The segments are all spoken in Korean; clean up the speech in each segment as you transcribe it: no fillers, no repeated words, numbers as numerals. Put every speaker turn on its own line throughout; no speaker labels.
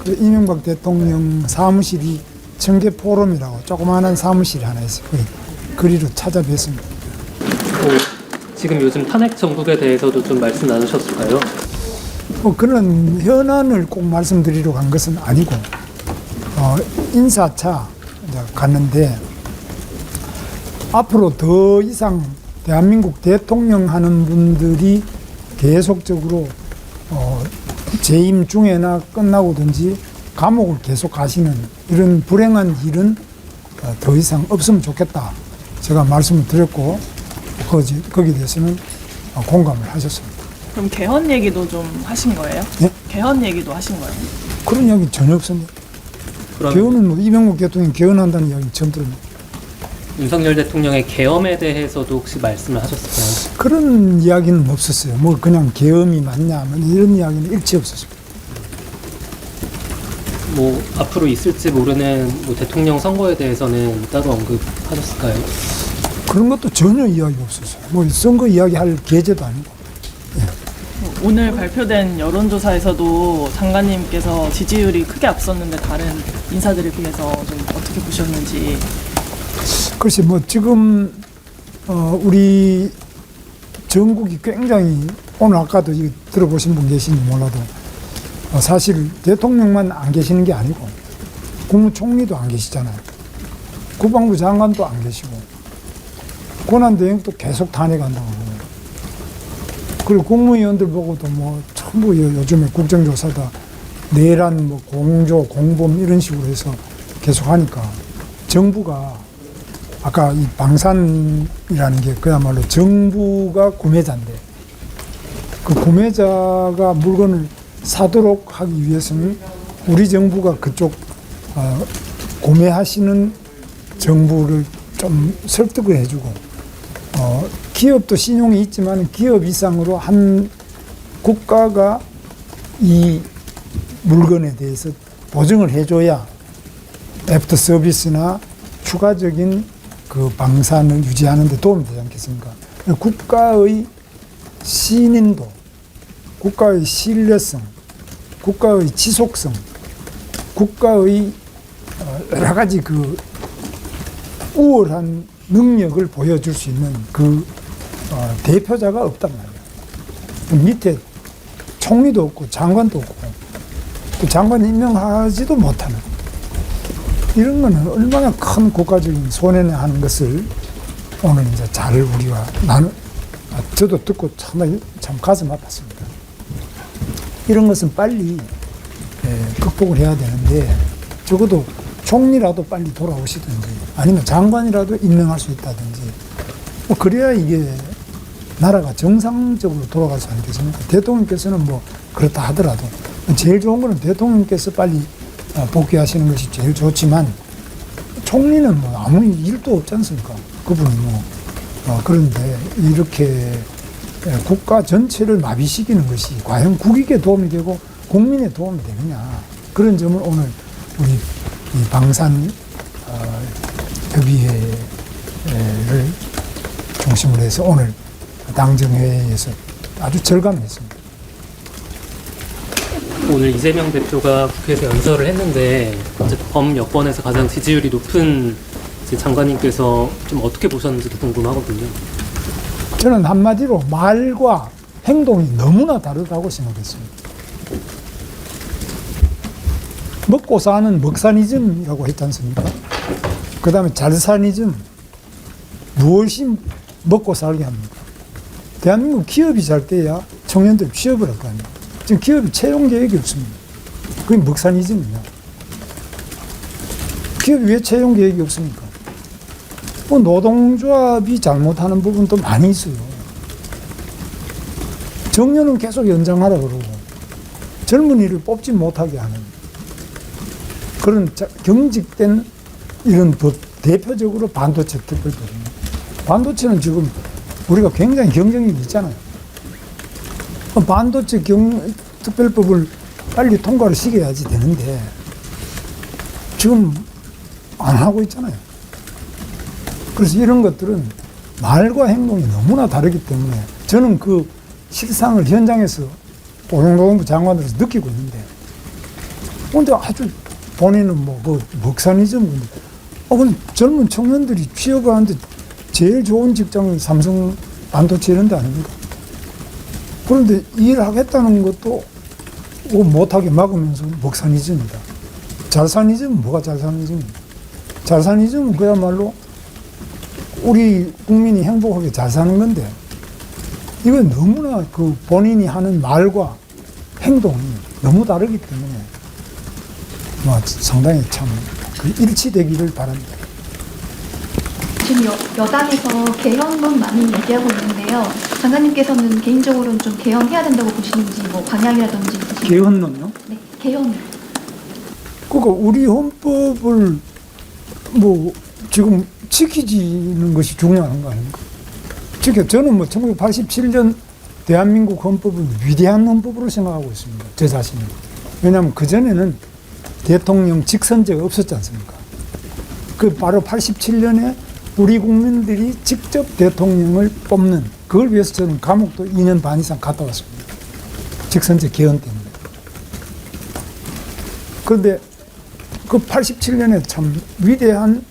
그 이명박 대통령 사무실이 청계포럼이라고 조그마한 사무실이 하나 있어요. 거리로 찾아뵀습니다.
지금 요즘 탄핵 정국에 대해서도 좀 말씀 나누셨을까요?
그런 현안을 꼭 말씀드리러 간 것은 아니고 인사차 갔는데 앞으로 더 이상 대한민국 대통령 하는 분들이 계속적으로 재임 중에나 끝나고든지 감옥을 계속 가시는 이런 불행한 일은 더 이상 없으면 좋겠다. 제가 말씀을 드렸고 거기에 대해서는 공감을 하셨습니다.
그럼 개헌 얘기도 좀 하신 거예요?
네?
개헌 얘기도 하신 거예요?
그런 이야기 전혀 없습니다. 개헌은 뭐 이명박 대통령이 개헌한다는 이야기 처음 들었네요.
윤석열 대통령의 계엄에 대해서도 혹시 말씀을 하셨을까요?
그런 이야기는 없었어요. 뭐 그냥 계엄이 맞냐 뭐 이런 이야기는 일체 없었습니다.
뭐 앞으로 있을지 모르는 뭐 대통령 선거에 대해서는 따로 언급하셨을까요?
그런 것도 전혀 이야기 없었어요. 뭐 선거 이야기할 계제도 아니고.
오늘 발표된 여론조사에서도 장관님께서 지지율이 크게 앞섰는데 다른 인사들에 비해서 좀 어떻게 보셨는지.
글쎄 뭐 지금 우리 전국이 굉장히 오늘 아까도 들어보신 분 계신지 몰라도 사실 대통령만 안 계시는 게 아니고 국무총리도 안 계시잖아요. 국방부 장관도 안 계시고 권한대행도 계속 탄핵한다고 그러고 그리고 국무위원들 보고도 뭐 전부 요즘에 국정조사다 내란 뭐 공조 공범 이런 식으로 해서 계속 하니까 정부가 아까 이 방산이라는 게 그야말로 정부가 구매자인데 그 구매자가 물건을 사도록 하기 위해서는 우리 정부가 그쪽 구매하시는 정부를 좀 설득을 해주고 기업도 신용이 있지만 기업 이상으로 한 국가가 이 물건에 대해서 보증을 해줘야 애프터 서비스나 추가적인 그 방산을 유지하는 데 도움이 되지 않겠습니까? 국가의 신인도, 국가의 신뢰성, 국가의 지속성, 국가의 여러 가지 그 우월한 능력을 보여줄 수 있는 그 대표자가 없단 말이에요. 밑에 총리도 없고 장관도 없고 또 장관 임명하지도 못하는 이런 거는 얼마나 큰 국가적인 손해를 하는 것을 오늘 이제 잘 우리가 저도 듣고 참 가슴 아팠습니다. 이런 것은 빨리 극복을 해야 되는데 적어도 총리라도 빨리 돌아오시든지 아니면 장관이라도 임명할 수 있다든지 뭐 그래야 이게 나라가 정상적으로 돌아가지 않겠습니까? 대통령께서는 뭐 그렇다 하더라도 제일 좋은 거는 대통령께서 빨리 복귀하시는 것이 제일 좋지만 총리는 뭐 아무 일도 없지 않습니까? 그분이 뭐 그런데 이렇게 국가 전체를 마비시키는 것이 과연 국익에 도움이 되고 국민에 도움이 되느냐 그런 점을 오늘 우리 이 방산 협의회를 중심으로 해서 오늘 당정회의에서 아주 절감했습니다.
오늘 이재명 대표가 국회에서 연설을 했는데 이제 범여권에서 가장 지지율이 높은 장관님께서 좀 어떻게 보셨는지도 궁금하거든요.
저는 한마디로 말과 행동이 너무나 다르다고 생각했습니다. 먹고 사는 먹사니즘이라고 했지 않습니까? 그 다음에 잘사니즘. 무엇이 먹고 살게 합니까? 대한민국 기업이 잘 돼야 청년들 취업을 할 거 아닙니까? 지금 기업이 채용 계획이 없습니다. 그게 먹사니즘이냐? 기업이 왜 채용 계획이 없습니까? 뭐 노동조합이 잘못하는 부분도 많이 있어요. 정년은 계속 연장하라 그러고 젊은이를 뽑지 못하게 하는 그런 경직된 이런 대표적으로 반도체 특별법입니다. 반도체는 지금 우리가 굉장히 경쟁력이 있잖아요. 반도체 특별법을 빨리 통과를 시켜야지 되는데 지금 안 하고 있잖아요. 그래서 이런 것들은 말과 행동이 너무나 다르기 때문에 저는 그 실상을 현장에서 고용노동부 장관으로서 느끼고 있는데 근데 아주 본인은 그 먹사니즘. 근데 젊은 청년들이 취업을 하는데 제일 좋은 직장은 삼성 반도체 이런 데 아닙니까? 그런데 일하겠다는 것도 못하게 막으면서 먹사니즘이다. 잘사니즘은 뭐가 잘사니즘입니까? 잘사니즘은 그야말로 우리 국민이 행복하게 잘 사는 건데, 이건 너무나 그 본인이 하는 말과 행동이 너무 다르기 때문에 상당히 참 일치되기를 바랍니다.
지금 여당에서 개헌론 많이 얘기하고 있는데요. 장관님께서는 개인적으로는 좀 개헌해야 된다고 보시는지, 방향이라든지 있으신가요?
개헌론요?
네, 개헌.
그러니까 우리 헌법을 지금 지키지는 것이 중요한 거 아닙니까? 저는 1987년 대한민국 헌법은 위대한 헌법으로 생각하고 있습니다. 제 자신은. 왜냐하면 그전에는 대통령 직선제가 없었지 않습니까? 바로 87년에 우리 국민들이 직접 대통령을 뽑는, 그걸 위해서 저는 감옥도 2년 반 이상 갔다 왔습니다. 직선제 개헌 때문에. 그런데 그 87년에 참 위대한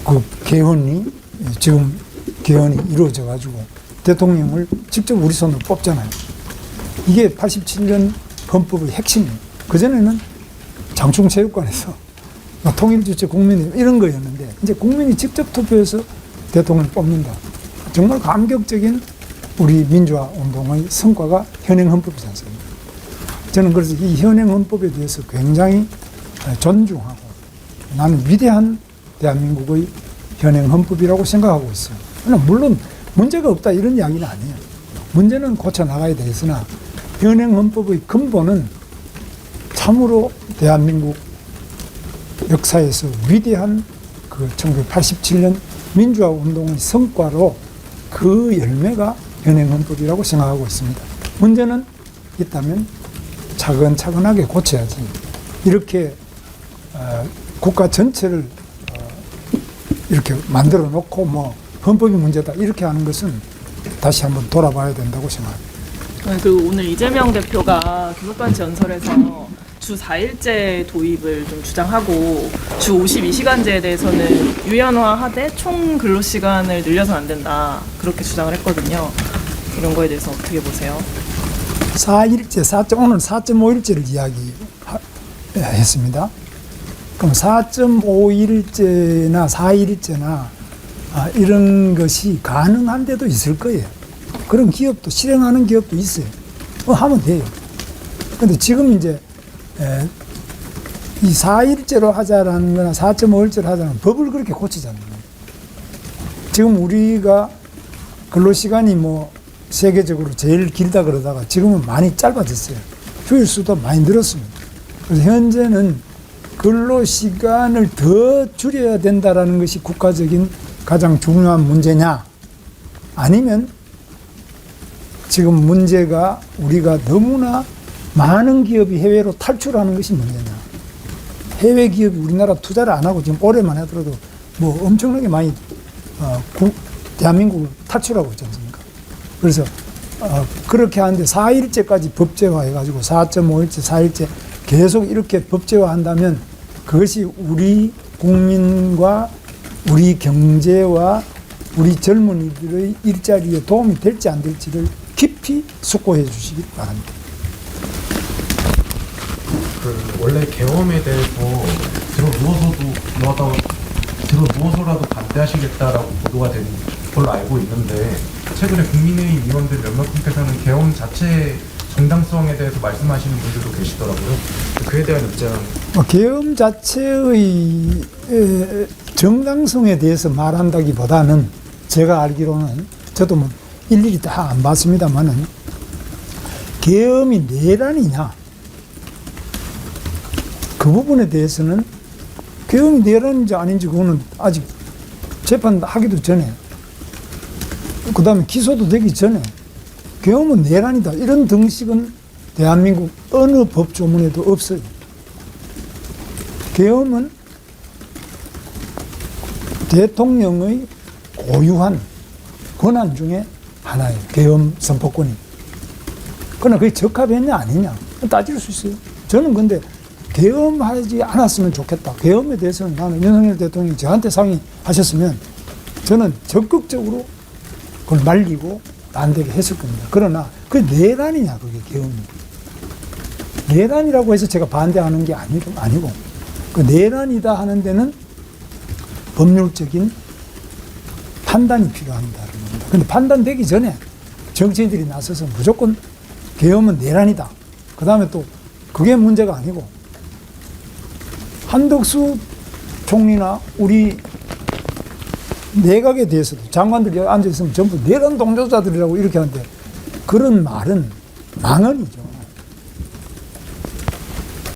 그 개헌이, 지금 개헌이 이루어져 가지고 대통령을 직접 우리 손으로 뽑잖아요. 이게 87년 헌법의 핵심이에요. 그전에는 장충체육관에서 통일주체 국민의 이런 거였는데, 이제 국민이 직접 투표해서 대통령을 뽑는다. 정말 감격적인 우리 민주화 운동의 성과가 현행 헌법이지 않습니까? 저는 그래서 이 현행 헌법에 대해서 굉장히 존중하고, 나는 위대한 대한민국의 현행 헌법이라고 생각하고 있어요. 물론 문제가 없다 이런 이야기는 아니에요. 문제는 고쳐 나가야 되겠으나 현행 헌법의 근본은 참으로 대한민국 역사에서 위대한 그 1987년 민주화 운동의 성과로 그 열매가 현행 헌법이라고 생각하고 있습니다. 문제는 있다면 차근차근하게 고쳐야지. 이렇게 국가 전체를 이렇게 만들어 놓고 헌법이 문제다 이렇게 하는 것은 다시 한번 돌아봐야 된다고 생각합니다.
오늘 이재명 대표가 교섭단체 연설에서 주 4일제 도입을 좀 주장하고, 주 52시간제에 대해서는 유연화하되 총 근로시간을 늘려서는 안 된다, 그렇게 주장을 했거든요. 이런 거에 대해서 어떻게 보세요?
4일제, 오늘 4.5일제를 이야기했습니다. 그럼 4.5일제나 4일제나 이런 것이 가능한 데도 있을 거예요. 그런 기업도, 실행하는 기업도 있어요. 하면 돼요. 근데 지금 이제 이 4일제로 하자라는 거나 4.5일제로 하자는 법을 그렇게 고치자는 거예요. 지금 우리가 근로시간이 세계적으로 제일 길다 그러다가 지금은 많이 짧아졌어요. 휴일수도 많이 늘었습니다. 그래서 현재는 근로시간을 더 줄여야 된다라는 것이 국가적인 가장 중요한 문제냐, 아니면 지금 문제가 우리가 너무나 많은 기업이 해외로 탈출하는 것이 문제냐. 해외 기업이 우리나라 투자를 안 하고 지금 올해만 하더라도 엄청나게 많이 대한민국을 탈출하고 있지 않습니까? 그래서 그렇게 하는데 4일제까지 법제화해가지고 4.5일제, 4일제 계속 이렇게 법제화한다면 그것이 우리 국민과 우리 경제와 우리 젊은이들의 일자리에 도움이 될지 안 될지를 깊이 숙고해 주시기 바랍니다.
원래 계엄에 대해서 들어누워서라도 반대하시겠다라고 보도가 된 걸로 알고 있는데, 최근에 국민의힘 의원들 몇몇 분께서는 계엄 자체 정당성에 대해서 말씀하시는 분들도 계시더라고요. 그에 대한 입장.
계엄 자체의 정당성에 대해서 말한다기보다는 제가 알기로는, 저도 일일이 다 안 봤습니다만은, 계엄이 내란이냐, 그 부분에 대해서는 계엄이 내란인지 아닌지 그거는 아직 재판하기도 전에, 그 다음에 기소도 되기 전에 계엄은 내란이다 이런 등식은 대한민국 어느 법조문에도 없어요. 계엄은 대통령의 고유한 권한 중에 하나예요. 계엄 선포권이. 그러나 그게 적합했냐 아니냐 따질 수 있어요. 저는 근데 계엄하지 않았으면 좋겠다. 계엄에 대해서는 나는 윤석열 대통령이 저한테 상의하셨으면 저는 적극적으로 그걸 말리고 안 되게 했을 겁니다. 그러나 그게 내란이냐, 그게 계엄이. 내란이라고 해서 제가 반대하는 게 아니고 그 내란이다 하는 데는 법률적인 판단이 필요합니다. 근데 판단되기 전에 정치인들이 나서서 무조건 계엄은 내란이다. 그 다음에 또 그게 문제가 아니고 한덕수 총리나 우리 내각에 대해서도 장관들이 앉아있으면 전부 내란 동조자들이라고 이렇게 하는데 그런 말은 망언이죠.